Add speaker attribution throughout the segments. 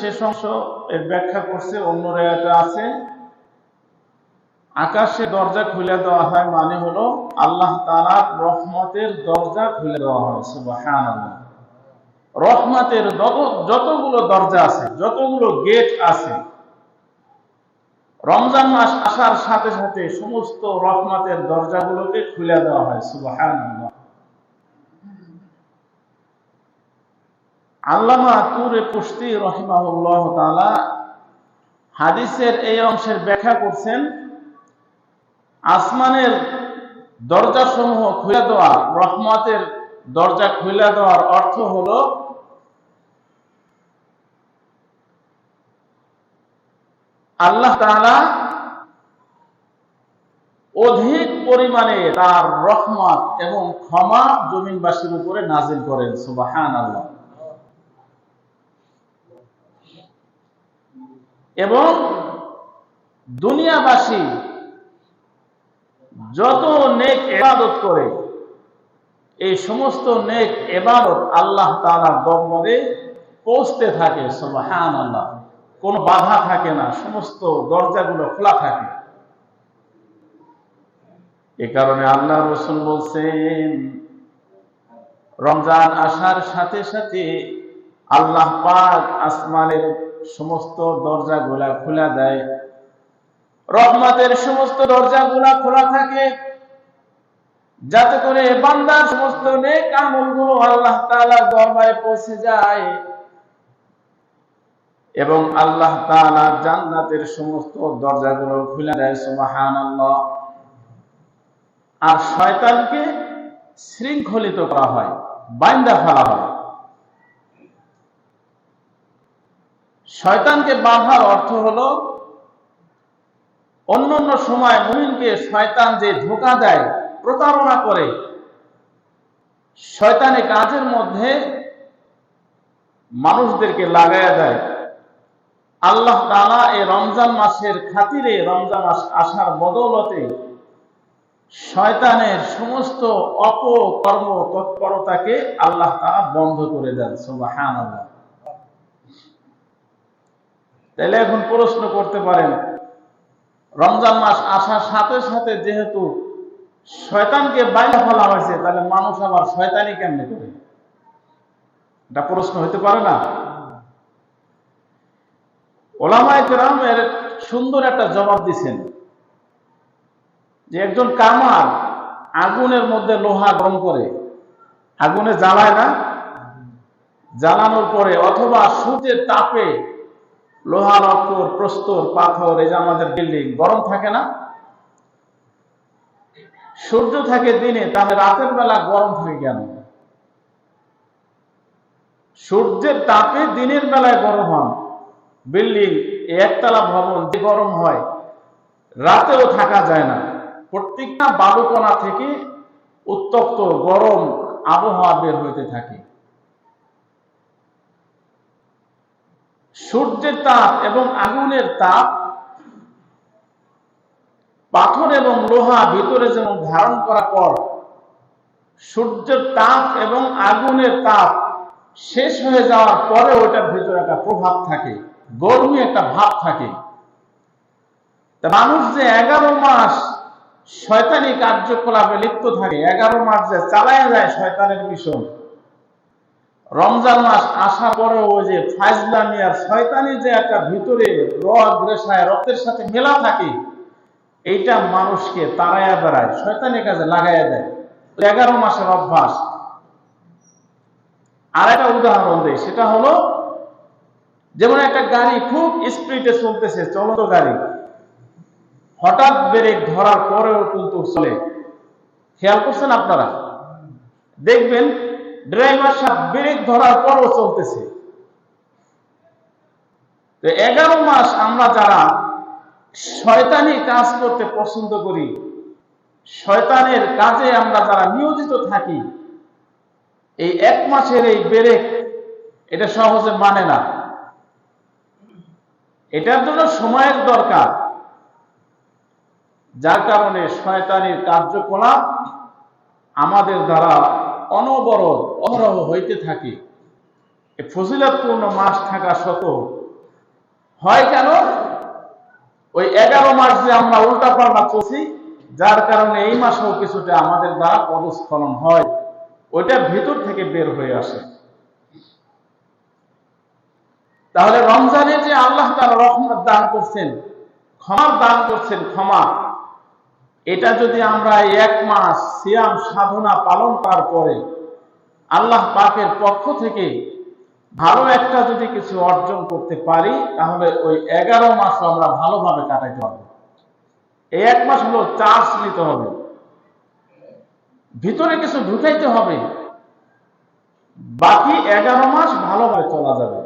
Speaker 1: শেষ অংশ এর ব্যাখ্যা করছে, অন্য রেয়াতে আছে আকাশে দরজা খুলে দেওয়া হয় মানে হলো আল্লাহ তাআলার রহমতের দরজা খুলে দেওয়া হয়। সুবহানাল্লাহ। রহমতের যতগুলো দরজা আছে, যতগুলো গেট আছে, রমজান মাস আসার সাথে সাথে সমস্ত রহমতের দরজাগুলোকে খুলে দেওয়া হয়। সুবহানাল্লাহ। আল্লামা তুরে পুশতি রাহিমাহুল্লাহ তাআলা হাদিসের এই অংশের ব্যাখ্যা করছেন, আসমানের দরজা সমূহ খুলে দেওয়া, রহমতের দরজা খুলে দেওয়ার অর্থ হলো আল্লাহ তাআলা অধিক পরিমাণে তার রহমত এবং ক্ষমা জমিনবাসীর উপরে নাজিল করেন। সুবহানাল্লাহ। এবং দুনিয়াবাসী যত নেক ইবাদত করে, এই সমস্ত নেক ইবাদত আল্লাহ তাআলার দরবারে পৌঁছতে থাকে। সুবহানাল্লাহ। কোনো বাধা থাকে না, সমস্ত দরজাগুলো খোলা থাকে। এ কারণে আল্লাহ রাসূল বলছেন, রমজান আসার সাথে সাথে আল্লাহ পাক আসমানের সমস্ত দরজাগুলা খোলা দেয়, রহমতের সমস্ত দরজাগুলা খোলা থাকে, যাতে করে বান্দার সমস্ত নেক আমলগুলো আল্লাহ তাআলার দরবারে পৌঁছে যায় এবং আল্লাহ তাআলা জান্নাতের সমস্ত দরজাগুলো খুলে দেয়। সুবহানাল্লাহ। আর শয়তানকে শৃঙ্খলিত করা হয়, বাইন্ধা ফেলা হয়। শয়তানকে বাঁধার অর্থ হলো, অন্যান্য সময় মুমিনকে শয়তান যে ধোঁকা দেয়, প্রতারণা করে, শয়তানি কাজের মধ্যে মানুষদেরকে লাগায়া দেয়, আল্লাহ তাআলা এই রমজান মাসের খাতিরে, রমজান মাস আসার বদৌলতে শয়তানের সমস্ত অপকর্ম তৎপরতাকে আল্লাহ তাআলা বন্ধ করে দেন। সুবহানাল্লাহ। তাহলে এখন প্রশ্ন করতে পারেন, রমজান মাস আসার সাথে সাথে যেহেতু শয়তানকে বাইরে ফেলা হয়েছে, তাহলে মানুষ আবার শয়তানি কেমনে করে? এটা প্রশ্ন হতে পারে না? উলামায়ে কেরাম এর সুন্দর একটা জবাব দিচ্ছেন, যে একজন কামার আগুনের মধ্যে লোহা গরম করে, আগুনে জ্বালায় না, জ্বালানোর পরে অথবা সূর্যের তাপে লোহার অক্ষর, প্রস্তর, পাথর, এই যে আমাদের বিল্ডিং গরম থাকে না, সূর্য থাকে দিনে, তাহলে রাতের বেলা গরম থাকে কেন? সূর্যের তাপে দিনের বেলায় গরম হন, বিল্ডিং, একতলা ভবন যে গরম হয়, রাতেও থাকা যায় না। প্রত্যেকটা বালুকণা থেকে উত্তপ্ত গরম আবহাওয়া বের হইতে থাকে। সূর্যের তাপ এবং আগুনের তাপ, পাথর এবং লোহা ভিতরে যেমন ধারণ করার পর সূর্যের তাপ এবং আগুনের তাপ শেষ হয়ে যাওয়ার পরে ওটার ভিতরে একটা প্রভাব থাকে, গরমী একটা ভাব থাকে। মানুষ যে 11 মাস শয়তানি কার্যকলাপে লিপ্ত থাকে, 11 মাস যে চালায় যায় শয়তানের মিশন, রমজান মাস আসার পরে ওই যে ফাজলামি আর শয়তানি যে একটা ভিতরে রগ রেশায় রক্তের সাথে মেলা থাকে, এইটা মানুষকে তাড়াইয়া বেড়ায়, শয়তানের কাজে লাগাইয়া দেয়। 11 মাসের অভ্যাস। আর একটা উদাহরণ দেয়, সেটা হলো যেমন একটা গাড়ি খুব স্পিডে চলতেছে, চলন্ত গাড়ি, হঠাৎ ব্রেক ধরার পরেও কিন্তু চলে। খেয়াল করছেন আপনারা? দেখবেন ড্রাইভার সাহেব ব্রেক ধরার পরও চলতেছে। 11 মাস আমরা যারা শয়তানি কাজ করতে পছন্দ করি, শয়তানের কাজে আমরা যারা নিয়োজিত থাকি, এই 1 মাসের এই ব্রেক এটা সহজে মানে না। এটার জন্য সময়ের দরকার, যার কারণে শয়তানির কার্যকলাপ আমাদের দ্বারা অনবরত অহরহ হইতে থাকে। ফজিলতপূর্ণ মাস থাকা সত্ত্বেও হয় কেন? ওই 11 মাস যে আমরা উল্টা পাল্টা চলছি, যার কারণে এই মাসেও কিছুটা আমাদের দ্বারা পদস্খলন হয়, ওইটা ভিতর থেকে বের হয়ে আসে। তাহলে রমজানে যে আল্লাহ তাআলা রহমত দান করছেন, ক্ষমার দান করছেন, ক্ষমা, এটা যদি আমরা 1 মাস সিয়াম সাধনা পালন করার পরে আল্লাহ পাকের পক্ষ থেকে ভালো একটা যদি কিছু অর্জন করতে পারি, তাহলে ওই 11 মাসও আমরা ভালোভাবে কাটাইতে পারবো। এই 1 মাস হলো চার্জ নিতে হবে, ভিতরে কিছু ঢুকাইতে হবে, বাকি 11 মাস ভালোভাবে চলা যাবে।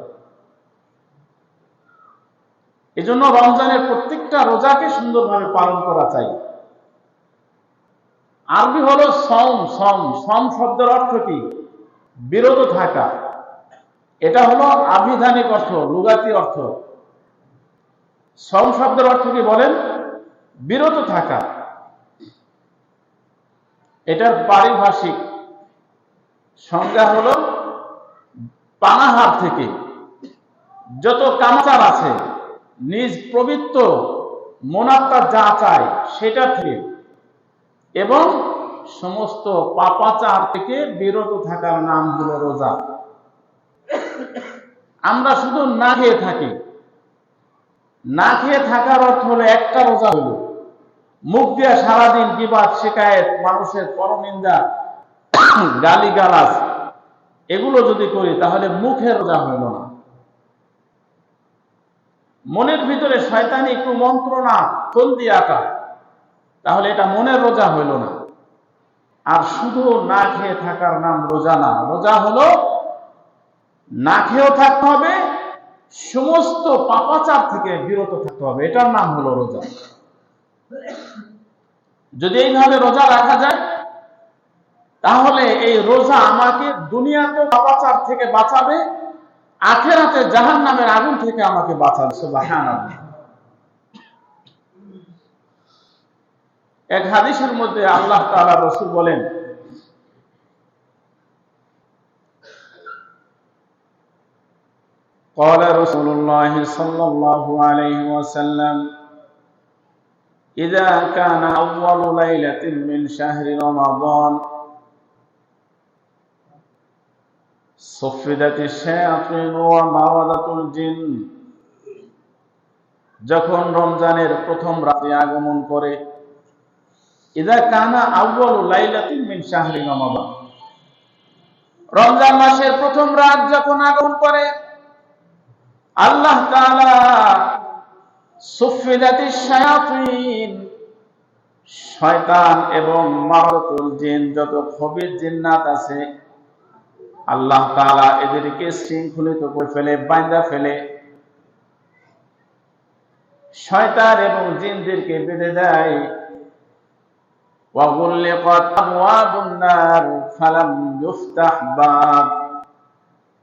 Speaker 1: এজন্য রমজানের প্রত্যেকটা রোজাকে সুন্দরভাবে পালন করা চাই। আরবি হলো সম। সম শব্দের অর্থ কি? বিরত থাকা। এটা হলো আবিধানিক অর্থ, লুগাতি অর্থ। সম শব্দের অর্থ কি বলেন? বিরত থাকা। এটার পারিভাষিক সংজ্ঞা হলো পানাহার থেকে, যত কামাচার আছে, নিজ পবিত্র মনাত্মা যা চায় সেটা থেকে, এবং সমস্ত পাপাচার থেকে বিরত থাকার নাম হলো রোজা। আমরা শুধু না খেয়ে থাকি। না খেয়ে থাকার অর্থ হলো একটা রোজা হলো মুখ দিয়ে সারাদিন বিবাদ, শিকায়েত, মানুষের পরনিন্দা, গালিগালাজ এগুলো যদি করি, তাহলে মুখের রোজা হইল না। মনের ভিতরে শয়তানি কুমন্ত্রণা চলতি আঁকা, তাহলে এটা মনের রোজা হইল না। আর শুধু না খেয়ে থাকার নাম রোজা না। রোজা হলো না খেয়েও থাকতে হবে, সমস্ত পাপাচার থেকে বিরত থাকতে হবে, এটার নাম হলো রোজা। যদি এইভাবে রোজা রাখা যায়, তাহলে এই রোজা আমাকে দুনিয়াতে পাপাচার থেকে বাঁচাবে, আখিরাতে জাহান্নামের আগুন থেকে আমাকে বাঁচাবে। সুবহানাল্লাহ। এক হাদিসের মধ্যে আল্লাহ তাআলা রাসূল বলেন, قال رسول الله صلى الله عليه وسلم إذا كان أول ليلة من شهر رمضان صفدت الشياطين ومردت الجن। যখন রমজানের প্রথম রাতে আগমন করে, ইযা কানা আউয়ালু লাইলাতিন মিন শাহরি রমাদান, রমজান মাসের প্রথম রাত যখন আগমন করে, আল্লাহ তাআলা সুফিদাতিশ শায়াতিন, শয়তান এবং মারাতুল জিন, যত খবির জিন্নাত আছে, আল্লাহ তাআলা এদেরকে শৃঙ্খলিত করে ফেলে, বাঁধা ফেলে, শয়তান এবং জিনদেরকে বেঁধে দেয়। ওয়া গুল্লিকাত আবওয়াবুন নার ফালাম ইফতাহ বাব,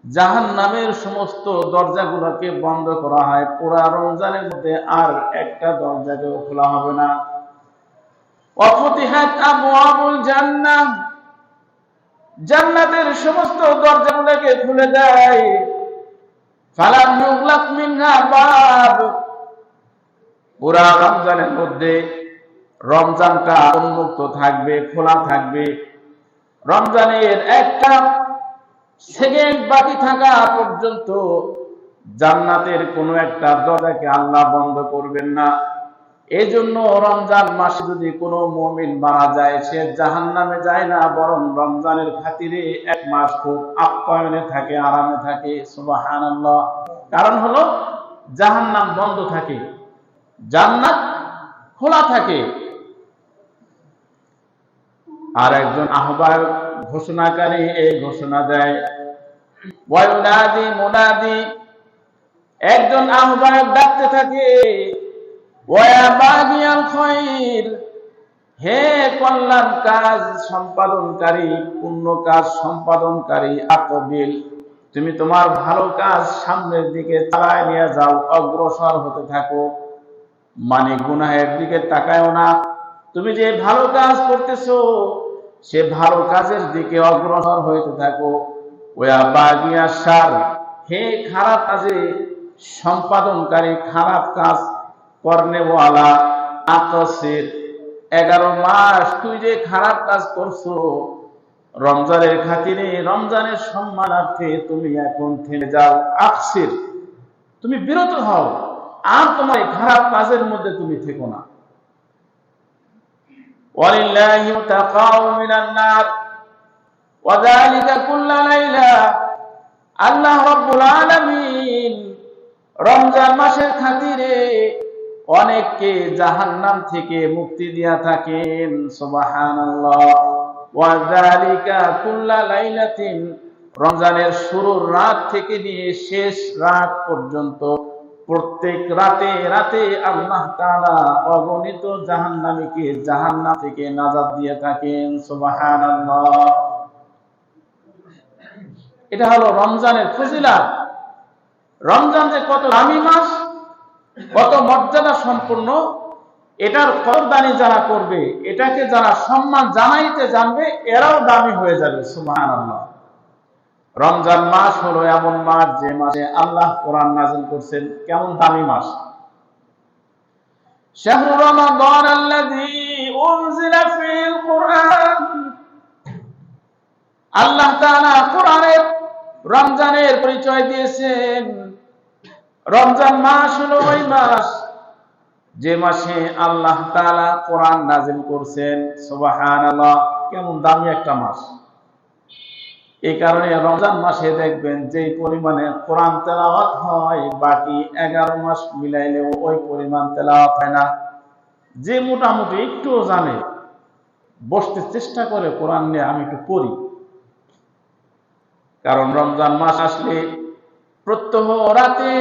Speaker 1: জাহান্নামের সমস্ত দরজাগুলোকে বন্ধ করা হয়, পুরা রমজানের মধ্যে আর একটা দরজাকেও খোলা হবে না। ওয়া ফুতিহাত আবওয়াবুল জান্নাহ, জান্নাতের সমস্ত দরজাগুলোকে খুলে দেয়। ফালাম ইউগলাক মিনহা বাব, পুরা রমজানের মধ্যে রমজানটা উন্মুক্ত থাকবে, খোলা থাকবে। রমজানের একটা সেকেন্ড বাকি থাকা পর্যন্ত জান্নাতের কোনো একটা দরজাকে আল্লাহ বন্ধ করবেন না। এই জন্য রমজান মাসে যদি কোনো মুমিন মারা যায়, সে জাহান্নামে যায় না, বরং রমজানের খাতিরে 1 মাস খুব আপ্যায়নে থাকে, আরামে থাকে। সুবহানাল্লাহ। কারণ হলো জাহান্নাম বন্ধ থাকে, জান্নাত খোলা থাকে। আর একজন আহ্বায়ক, ঘোষণাকারী এই ঘোষণা দেয়, ওয়ায়ুনাদি মুনাদি, একজন আহ্বায়ক ডাকতে থাকে, ওয়া বাগিয়াল খায়র, হে কল্যাণ কাজ সম্পাদনকারী, পুণ্য কাজ সম্পাদনকারী, আকবিল, তুমি তোমার ভালো কাজ সামনের দিকে চালায় নিয়ে যাও, অগ্রসর হতে থাকো। মানে গুনাহের দিকে তাকায়ও না, তুমি যে ভালো কাজ করতেছো সে ভালো কাজের দিকে অগ্রসর হইতে থাকো। ওয়া বাগিয়া শার, হে খারাপ কাজে সম্পাদনকারী, খারাপ কাজ করনেওয়ালা, আকসির। 11 মাস তুই যে খারাপ কাজ করছো, রমজানের খাতিরে, রমজানের সম্মানার্থে তুমি এখন থেমে যাও। আকসির, তুমি বিরত হও, আর তোমার এই খারাপ কাজের মধ্যে তুমি থেকো না। ওয়ালিল্লাহি তাকাউ মিনান নার ওয়া যালিকা কুল্লা লাইলা। আল্লাহ রাব্বুল আলামিন রমজান মাসের খাতিরে অনেককে জাহান্নাম থেকে মুক্তি দিয়া থাকেন। সুবহানাল্লাহ। ওয়া যালিকা কুল্লা লাইলাতিন, রমজানের শুরুর রাত থেকে নিয়ে শেষ রাত পর্যন্ত প্রত্যেক রাতে রাতে আল্লাহ তাআলা অগণিত জাহান্নামীকে জাহান্নাম থেকে নাজাত দিয়ে থাকেন। সুবহানাল্লাহ। এটা হলো রমজানের ফজিলত। রমজান যে কত দামি মাস, কত মর্যাদা সম্পন্ন, এটার কদরদানি যারা করবে, এটাকে যারা সম্মান জানাইতে জানবে, এরাও দামি হয়ে যাবে। সুবহানাল্লাহ। রমজান মাস হলো এমন মাস যে মাসে আল্লাহ কোরআন নাযিল করছেন। কেমন দামি মাস! শাহরু রমাদান আল্লাযী উনজিলা ফীল কুরআন। আল্লাহ তাআলা কোরআনের রমজানের পরিচয় দিয়েছেন। রমজান মাস হলো ওই মাস যে মাসে আল্লাহ তাআলা কোরআন নাযিল করছেন। সুবহানাল্লাহ। কেমন দামি একটা মাস! এই কারণে রমজান মাসে দেখবেন যে পরিমাণে কোরআন তেলাওয়াত হয়, বাকি 11 মাস মিলাইলেও ওই পরিমাণ তেলাওয়াত হয় না। যে মোটামুটি একটুও জানে, বসতে চেষ্টা করে কোরআন নিয়ে আমি একটু পড়ি। কারণ রমজান মাস আসলে প্রত্যহ রাতে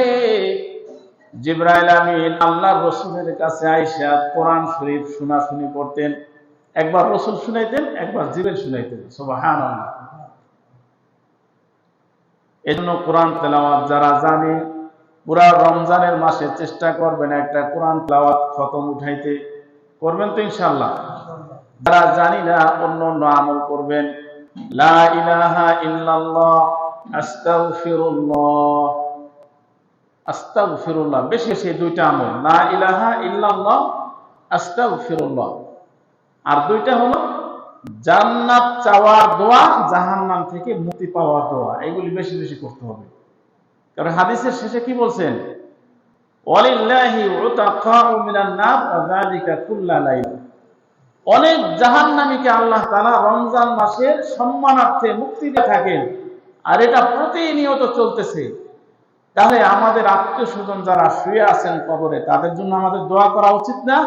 Speaker 1: জিবরাইল আমিন আল্লাহর রাসূলের কাছে আইসা কোরআন শরীফ শোনাশুনি করতেন। একবার রাসূল শুনাইতেন, একবার জিবরাইল শুনাইতেন। সুবহানাল্লাহ। এজন্য কোরআন তেলাওয়াত যারা জানে, পুরা রমজানের মাসে চেষ্টা করবেন একটা কোরআন তেলাওয়াত খতম উঠাইতে। করবেন তো ইনশাআল্লাহ? যারা জানি না, অন্য অন্য আমল করবেন। লা ইলাহা ইল্লাল্লাহ, আস্তাগফিরুল্লাহ, আস্তাগফিরুল্লাহ, বেশি বেশি দুইটা আমল। লা ইলাহা ইল্লাল্লাহ, আস্তাগফিরুল্লাহ। আর দুইটা হলো জান্নাত চাওয়ার দোয়া, জাহান্নাম থেকে মুক্তি পাওয়ার দোয়া। এগুলি বেশি বেশি করতে হবে। কারণ হাদিসের শেষে কি বলছেন? ওয়ালিল্লাহি উতাকাউ মিনান নার ওয়া যালিকা কুল্লা লাইলা। অনেক জাহান্নামীকে আল্লাহ তাআলা রমজান মাসের সম্মানার্থে মুক্তি দিয়ে থাকেন, আর এটা প্রতিনিয়ত চলতেছে। তাহলে আমাদের আত্মীয়-স্বজন যারা শুয়ে আছেন কবরে, তাদের জন্য আমাদের দোয়া করা উচিত না?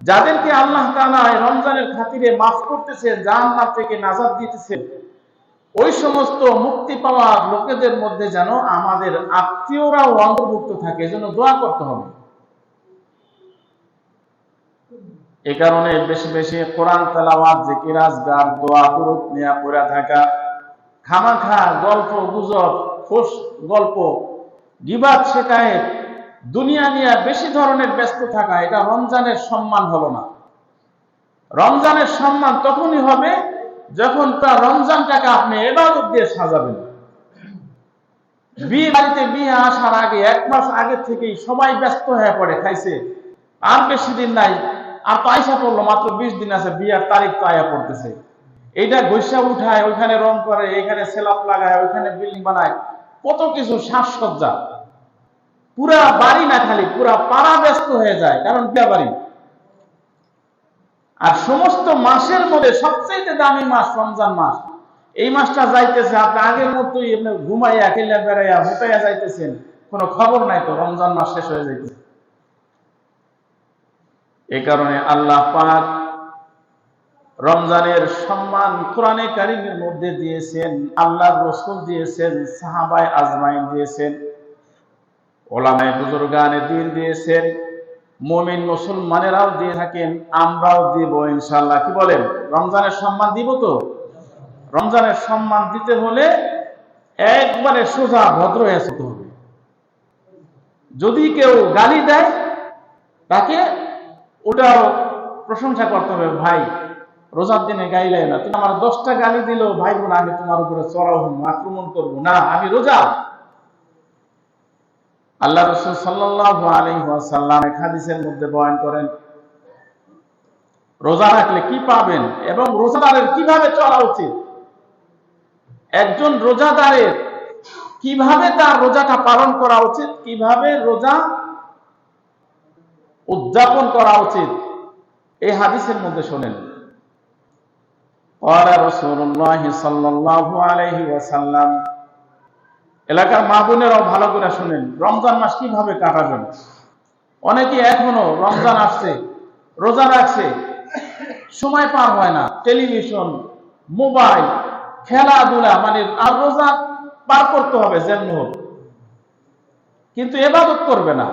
Speaker 1: যাদেরকে আল্লাহ তাআলা রমজানের খাতিরে মাফ করতেছেন, জাহান্নাম থেকে নাজাত দিতেছেন, ওই সমস্ত মুক্তি পাওয়া লোকেদের মধ্যে যেন আমাদের আত্মীয়রাও অন্তর্ভুক্ত থাকে, এজন্য দোয়া করতে হবে। এই কারণে বেশি বেশি কোরআন তেলাওয়াত, জিকির, আজকার, দোয়া, দুরূদ নিয়ে পড়ে থাকা, খামাখা গল্প গুজব, খোশ গল্প, গীবাত, শিকায়েত, দুনিয়া নিয়ে বেশি ধরনের ব্যস্ত থাকা, এটা রমজানের সম্মান হলো না। রমজানের সম্মান তখনই হবে যখন তার রমজানটাকে আপনি ইবাদত দিয়ে সাজাবেন। বিয়ে বাড়িতে বিয়ে আসার আগে 1 মাস আগে থেকেই সবাই ব্যস্ত হয়ে পড়ে, খাইছে আর বেশি দিন নাই, আর তো আইসা পড়লো মাত্র 20 দিন আছে, বিয়ার তারিখ তো আয়া পড়তেছে। এইটা ঘষা উঠায়, ওইখানে রং করে, এখানে সেলাপ লাগায়, ওইখানে বিল্ডিং বানায়, কত কিছু সাজসজ্জা। পুরা বাড়ি না, খালি পুরা পাড়া ব্যস্ত হয়ে যায়, কারণ বিয়া বাড়ি। আর সমস্ত মাসের মধ্যে সবচেয়ে দামি মাস রমজান মাস। এই মাসটা যাইতেছে, আপনি আগের মতোই ঘুমাইয়া খেলিয়া বেড়াইয়া হুটাইয়া যাইতেছেন, কোনো খবর নাই তো রমজান মাস শেষ হয়ে যাইতেছে। এই কারণে আল্লাহ পাক রমজানের সম্মান কোরআনে কারীমের মধ্যে দিয়েছেন, আল্লাহর রাসূল দিয়েছেন, সাহাবায়ে আজমাইন দিয়েছেন, উলামায়ে বুজুরগানে দ্বীন দিয়েছেন, মুমিন মুসলমানেরাও দিয়ে থাকেন, আমরাও দিব ইনশাআল্লাহ। কি বলেন? রমজানের সম্মান দিব তো? রমজানের সম্মান দিতে হলে একবারে সোজা ভদ্র হয়ে যেতে হবে। যদি কেউ গালি দেয়, তাকে ওটাও প্রশংসা করতে হবে। ভাই, রোজার দিনে গাইলে না, তুমি আমার 10টা গালি দিলেও ভাই বোন, আমি তোমার উপরে চড়াও হব, আক্রমণ করবো না, আমি রোজা। আল্লাহ রাসূল সাল্লাল্লাহু আলাইহি ওয়াসাল্লাম এক হাদিসের মধ্যে বয়ান করেন, রোজা রাখলে কি পাবেন এবং রোজাদারের কিভাবে চলা উচিত। একজন রোজাদারের কিভাবে তার রোজাটা পালন করা উচিত, কিভাবে রোজা উদযাপন করা উচিত, এই হাদিসের মধ্যে শোনেন। ক্বালা রাসূলুল্লাহ সাল্লাল্লাহু আলাইহি ওয়াসাল্লাম, এলাকার মা বোনেরাও ভালো করে শুনেন, রমজান মাস কিভাবে কাটাবেন। অনেকে এখনো রমজান আসছে, রোজা রাখছে, সময় পার হয় না, টেলিভিশন, মোবাইল, খেলাধুলা, মানে আর রোজা পার করতে হবে যেমন হোক, কিন্তু ইবাদত করবে না।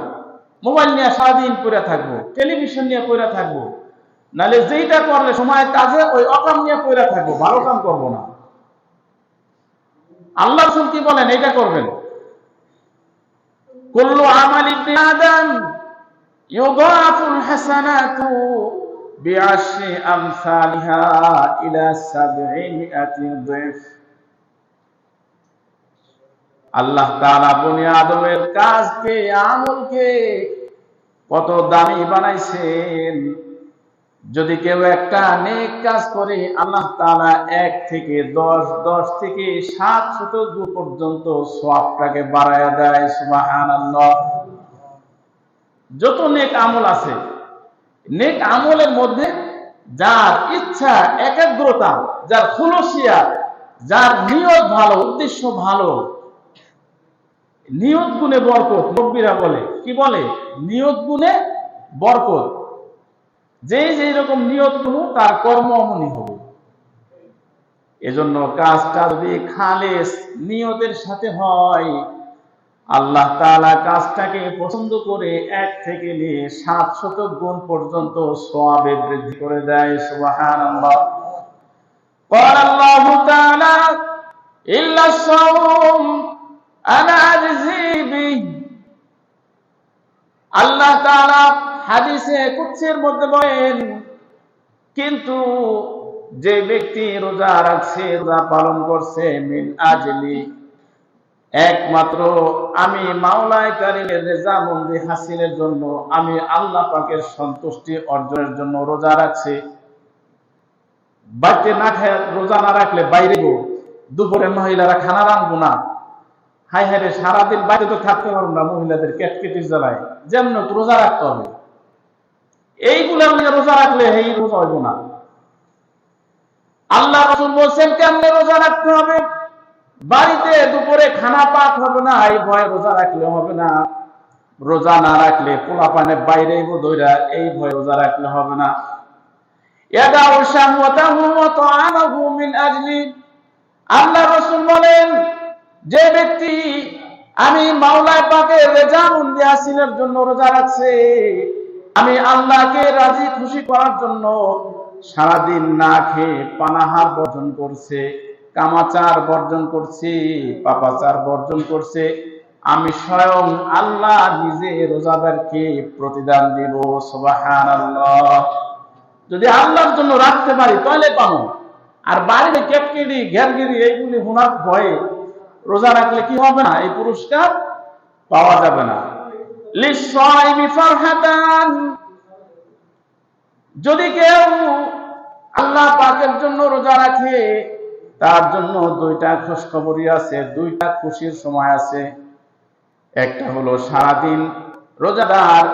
Speaker 1: মোবাইল নিয়ে সারাদিন পড়ে থাকবো, টেলিভিশন নিয়ে পড়ে থাকবো, নাহলে যেইটা করলে সময়ের কাজে ওই অকাম নিয়ে পড়ে থাকবো, ভালো কাম করবো না। আল্লাহ রাসূল কি বলেন, এটা করবেন। কুল্লু আমালি ইবনি আদম ইউদাফুল হাসানাতু বিআশরি আমসালিহা ইলা 700 দিফ। আল্লাহ তাআলা বনি আদমের কাজকে, আমলকে কত দামি বানাইছেন। যদি কেউ একটা নেক কাজ করে, আল্লাহ তাআলা 1 থেকে 10, 10 থেকে 700 গুণ পর্যন্ত সওয়াবটাকে বাড়ায়া দেয়। সুবহানাল্লাহ। যত নেক আমল আছে, নেক আমলের মধ্যে যার ইচ্ছা, একাগ্রতা, যার খুলুসিয়া, যার নিয়ত ভালো, উদ্দেশ্য ভালো, নিয়ত গুণে বরকত। নবীরা বলে, কি বলে, নিয়ত গুণে বরকত। যেই রকম নিয়ত করব তার কর্ম অমনি হবে। এজন্য কাজটা যদি খালেস নিয়তের সাথে হয়, আল্লাহ তাআলা কাজটাকে পছন্দ করে 1 থেকে নিয়ে 700 গুণ পর্যন্ত সওয়াবে বৃদ্ধি করে দেয়। সুবহানাল্লাহ। ক্বালা আল্লাহু তাআলা ইল্লা সাওম আনা আজজি বিহি। আল্লাহ তাআলা হাদিসে কুদসির মধ্যে বলেন, কিন্তু যে ব্যক্তি রোজা রাখছে, রোজা পালন করছে, মিন আজলি, একমাত্র আমি মাওলায়ে কারীমের রেজামন্দি হাসিলের জন্য, আমি আল্লাহ পাকের সন্তুষ্টি অর্জনের জন্য রোজা রাখছে। বাড়িতে না খেয়ে রোজা না রাখলে বাইরে গো, দুপুরে মহিলারা খানা রাঁধবো না, হাই হায় রে, সারাদিন বাইরে তো থাকতে পারবো না, মহিলাদের কেটকেটির জ্বালায়, যেমন রোজা রাখতে হবে। এইগুলো রোজা রাখলে এই রোজা হইব না। আল্লাহ রাসূল বলছেন কেমনে রোজা রাখতে হবে। বাড়িতে দুপুরে খানা পাক হবে না, এই ভয়ে রোজা রাখলে হবে না। রোজা না রাখলে পোলাপানে বাইরে দইরা, এই ভয়ে রোজা রাখলে হবে না। ইয়াদাউ শাহওয়াতাহু ওয়া তা'আমাহু মিন আজলি। আল্লাহ রাসূল বলেন, যে ব্যক্তি আমি মাওলানা পাকের রেজামন্দি হাসিলের জন্য রোজা রাখছে, আমি আল্লাহকে রাজি খুশি করার জন্য সারাদিন না খেয়ে পানাহার বর্জন করছে, কামাচার বর্জন করছে, পাপাচার বর্জন করছে, আমি স্বয়ং আল্লাহ নিজে রোজাদারকে প্রতিদান দিব। সুবহানাল্লাহ। যদি আল্লাহর জন্য রাখতে পারি তাহলে পাবো। আর বাড়িতে কেটকেটি, ঘেরগিরি এইগুলি হোনার ভয়ে রোজা রাখলে কি হবে না, এই পুরস্কার পাওয়া যাবে না। লিসাইমি ফারহাতান। যদি কেউ আল্লাহ পাকের জন্য রোজা রাখে, তার জন্য 2টা খুশখবরি আছে, 2টা খুশির সময় আছে। একটা হলো সারাদিন রোজাদার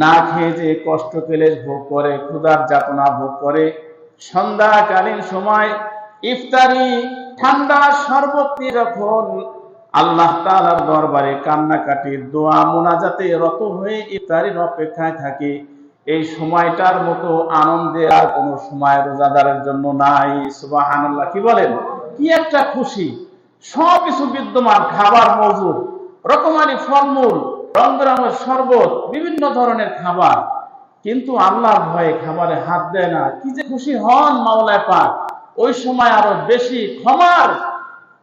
Speaker 1: না খেয়ে যে কষ্ট ক্লেশ ভোগ করে, ক্ষুধার যাতনা ভোগ করে, সন্ধ্যাকালীন সময় ইফতারি ঠান্ডা শরবত নিয়ে যখন আল্লাহ তাআলার দরবারে কান্নাকাটির দোয়া মুনাজাতে রত হয়ে ইফতারির অপেক্ষায় থাকে, এই সময়টার মতো আনন্দের আর কোন সময় রোজাদারের জন্য নাই। সুবহানাল্লাহ। কি বলেন, কি একটা খুশি। সবকিছু বিদ্যমান, খাবার মজুদ, রকমারি ফলমূল, রং বেরঙের শরবত, বিভিন্ন ধরনের খাবার, কিন্তু আল্লাহর ভয়ে খাবারে হাত দেয় না। কি যে খুশি হন মাওলানা পাক। ওই সময় আরো বেশি ক্ষমার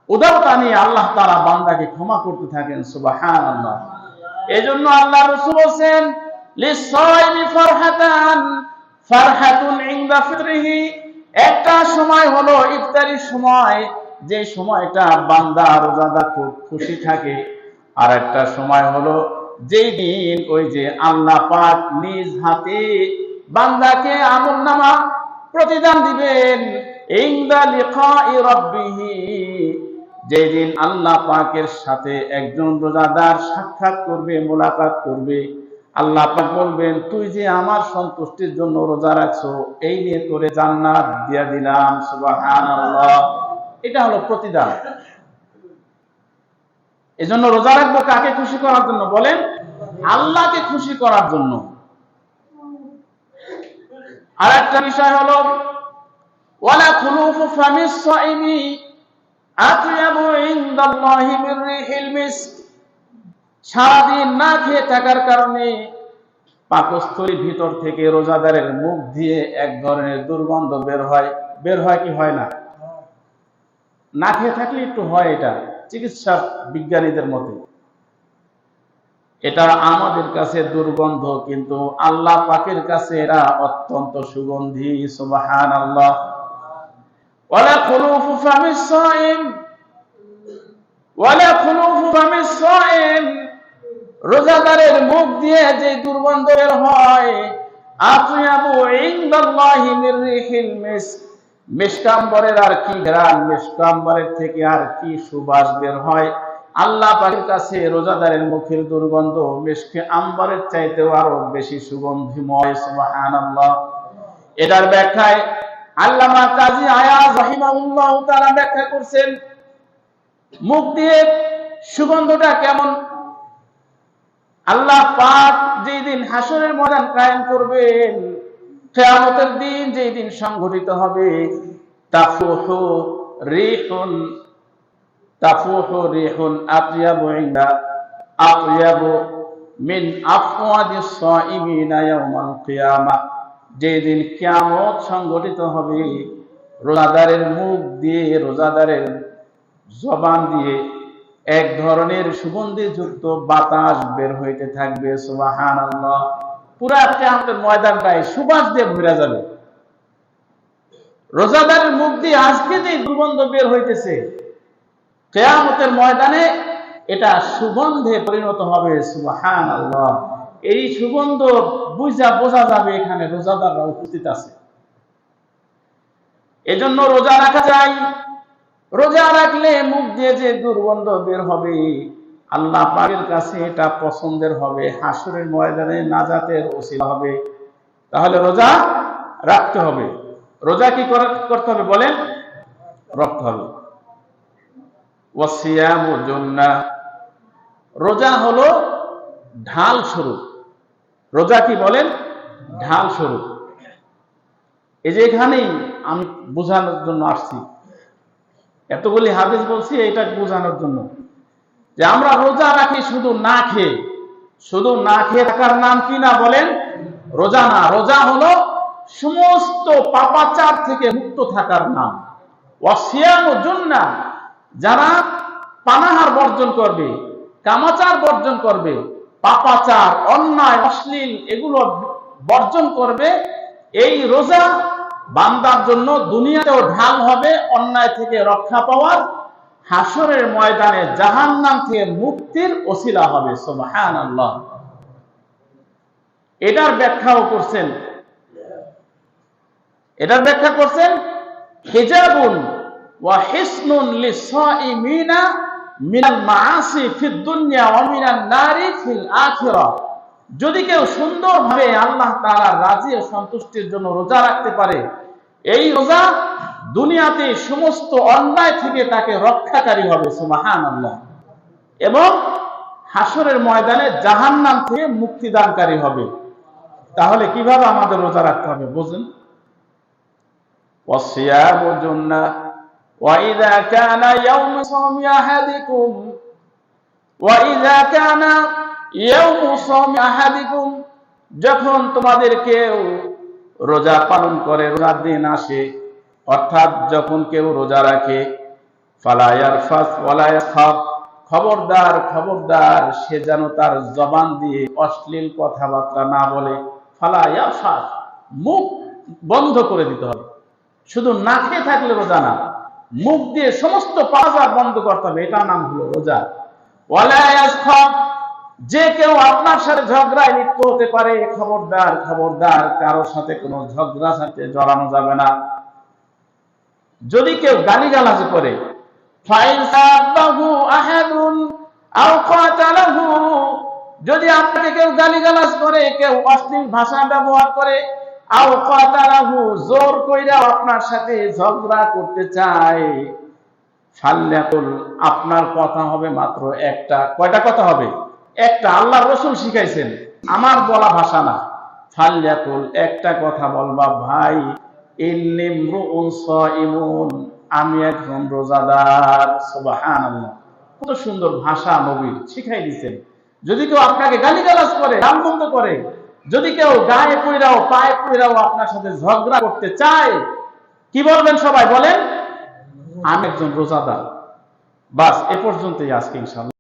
Speaker 1: উদারতা নিয়ে আল্লাহ তাআলা বান্দাকে ক্ষমা করতে থাকেন। সুবহানাল্লাহ। এজন্য আল্লাহ রাসূল বলেন, লিসাইমি ফারহাতান ফারহাতুন ইনদা ফিতরিহি। একটা সময় হলো ইফতারির সময়, যে সময়টা বান্দা রোজাদার খুব খুশি থাকে, আর একটা সময় হলো যেই দিন ওই যে আল্লাহ পাক নিজ হাতে বান্দাকে আমলনামা প্রতিদান দিবেন, ইনদা লিকাই রাব্বিহি, যেদিন আল্লাহ পাকের সাথে একজন রোজাদার সাক্ষাৎ করবে, মোলাকাত করবে, আল্লাহ পাক বলবেন তুই যে আমার সন্তুষ্টির জন্য রোজা রাখছো, এই নিয়ে তোরে জান্নাত দিয়ে দিলাম। সুবহানাল্লাহ। এটা হলো প্রতিদান। এজন্য রোজা রাখবো কাকে খুশি করার জন্য বলেন? আল্লাহকে খুশি করার জন্য। আর একটা বিষয় হলো ওয়ালা খুলুফু ফামিস সাইমি আতয়াবু ইনদাল্লাহি মির রিহিল মিস্ক। সারাদিন না খেয়ে থাকার কারণে পাকস্থলীর ভিতর থেকে রোজাদারের মুখ দিয়ে এক ধরনের দুর্গন্ধ বের হয়। বের হয় কি হয় না? না খেয়ে থাকলে একটু হয়, এটা চিকিৎসা বিজ্ঞানীদের মতে। এটা আমাদের কাছে দুর্গন্ধ, কিন্তু আল্লাহ পাকের কাছে এরা অত্যন্ত সুগন্ধি। সুবহানাল্লাহ। ওয়ালা খুলুফু ফামিস সাইম, ওয়ালা খুলুফু ফামিস সাইম, রোজাদারের মুখ দিয়ে যে দুর্গন্ধ বের হয়, আতয়াবু ইনদাল্লাহি মির রিহিল মিস্ক, মিশকাম্বরের আর কি ঘ্রাণ, মিশকাম্বরের থেকে আর কি সুবাস বের হয়। আল্লাহ পাকের কাছে রোজাদারের মুখের দুর্গন্ধ মিশকে আম্বরের চাইতেও আরো বেশি সুগন্ধিময়। সুবহানাল্লাহ। এটার ব্যাখ্যায় আল্লামা কাজী আয়াজ রাহিমাহুল্লাহ তাআলা ব্যাখ্যা করছেন, মুখ দিয়ে সুগন্ধটা কেমন। আল্লাহ পাক যেই দিন হাসরের ময়দান কায়েম করবেন, কিয়ামতের দিন যেই দিন সংঘটিত হবে, তাফুহু রিহুন, তাফুহু রিহুন আতয়াবু ইনদা আতয়াবু মিন আফওয়াদিস সাইমিনা ইয়াউমাল কিয়ামাহ। যেই দিন কিয়ামত সংঘটিত হবে, রোজাদারের মুখ দিয়ে, রোজাদারের জবান দিয়ে এক ধরনের সুগন্ধিযুক্ত বাতাস বের হইতে থাকবে। সুবহানাল্লাহ। পুরা কিয়ামতের ময়দানটাই সুবাস দিয়ে ভরে যাবে। রোজাদারের মুখ দিয়ে আজকে যে দুর্গন্ধ বের হইতেছে, কিয়ামতের ময়দানে এটা সুগন্ধে পরিণত হবে। সুবহানাল্লাহ। এই সুগন্ধ বোঝা যাবে এখানে রোজাদাররা উপস্থিত আছে। এজন্য রোজা রাখা যায়। রোজা রাখলে মুখ দিয়ে যে দুর্গন্ধ বের হবে, আল্লাহ পাকের কাছে এটা পছন্দের হবে, হাসরের ময়দানে নাজাতের ওসিলা হবে। তাহলে রোজা রাখতে হবে। রোজা কি করতে হবে বলেন? রাখতে হবে। ওয়াসিয়ামু জুন্নাহ, রোজা হলো ঢাল স্বরূপ। রোজা কি বলেন? ঢাল স্বরূপ। এই যে এখানেই আমি বোঝানোর জন্য আসছি, এতগুলি হাদিস বলছি এটা বোঝানোর জন্য যে আমরা রোজা রাখি শুধু না খেয়ে। শুধু না খেয়ে থাকার নাম কি না বলেন? রোজা না। রোজা হলো সমস্ত পাপাচার থেকে মুক্ত থাকার নাম। ওয়াসিয়ামু জুন্নাহ, যারা পানাহার বর্জন করবে, কামাচার বর্জন করবে, পাপাচার, অন্যায়, অশ্লীল এগুলো বর্জন করবে, এই রোজা বান্দার জন্য দুনিয়াতেও ঢাল হবে অন্যায় থেকে রক্ষা পাওয়ার, হাসরের ময়দানে জাহান্নাম থেকে মুক্তির ওসিলা হবে। সুবহানাল্লাহ। এটার ব্যাখ্যাও করছেন, এটার ব্যাখ্যা করছেন হিজাবুন ওয়া হিসনুন লিসাইমিনা মিনাল মাআসি ফিদ দুনিয়া ওয়া মিনান নারি ফিল আখিরাহ। যদি কেউ সুন্দরভাবে আল্লাহ তাআলার রাজি ও সন্তুষ্টির জন্য রোজা রাখতে পারে, এই রোজা দুনিয়াতে সমস্ত অন্যায় থেকে তাকে রক্ষাকারী হবে। সুবহানাল্লাহ। এবং হাসরের ময়দানে জাহান্নাম থেকে মুক্তিদানকারী হবে। তাহলে কিভাবে আমাদের রোজা রাখতে হবে বুঝুন। ওয়াসিয়ামু জুন্নাহ ওয়া ইযা কানা ইয়াউমু সাওমি আহাদিকুম, ওয়া ইযা কানা ইয়াউমু সাওমি আহাদিকুম, যখন তোমাদের কেউ রোজা পালন করে, রোজার দিন আসে, অর্থাৎ যখন কেউ রোজা রাখে, ফালা ইয়ারফাস ওয়ালা ইয়াসখাব, খবরদার খবরদার সে যেন তার জবান দিয়ে অশ্লীল কথাবার্তা না বলে। ফালা ইয়ারফাস, মুখ বন্ধ করে দিতে হবে। শুধু না খেয়ে থাকলে রোজা না, মুখ দিয়ে সমস্ত পাপাচার বন্ধ করতে হবে, এটার নাম হলো রোজা। ওয়ালা ইয়াসখাব, যে কেউ আপনার সাথে ঝগড়ায় লিপ্ত হতে পারে, খবরদার খবরদার, কারোর সাথে কোনো ঝগড়া সাথে জড়ানো যাবে না। যদি কেউ গালিগালাজ করে, যদি আপনাকে কেউ গালিগালাজ করে, কেউ অশ্লীল ভাষা ব্যবহার করে, আও কাতালাহু, জোর কইরা আপনার সাথে ঝগড়া করতে চায়, ফাল্যাকুল, আপনার কথা হবে মাত্র একটা। কয়টা কথা হবে? একটা। আল্লাহর রাসূল শিখাইছেন, আমার বলা ভাষা না। ফাল্যাকুল, একটা কথা বলবা, ভাই ইন্নী ইমরুউন সাইমুন, আমি একজন রোজাদার। সুবহানাল্লাহ, কত সুন্দর ভাষা নবীর শিখাই দিয়েছেন। যদি কেউ আপনাকে গালিগালাজ করে, গালমন্দ করে, যদি কেউ গায়ে পইরাও পায়ে পইরাও আপনার সাথে ঝগড়া করতে চায়, কি বলবেন? সবাই বলেন, আমি একজন রোজাদার। বাস, এ পর্যন্তই আজকে ইনশাআল্লাহ।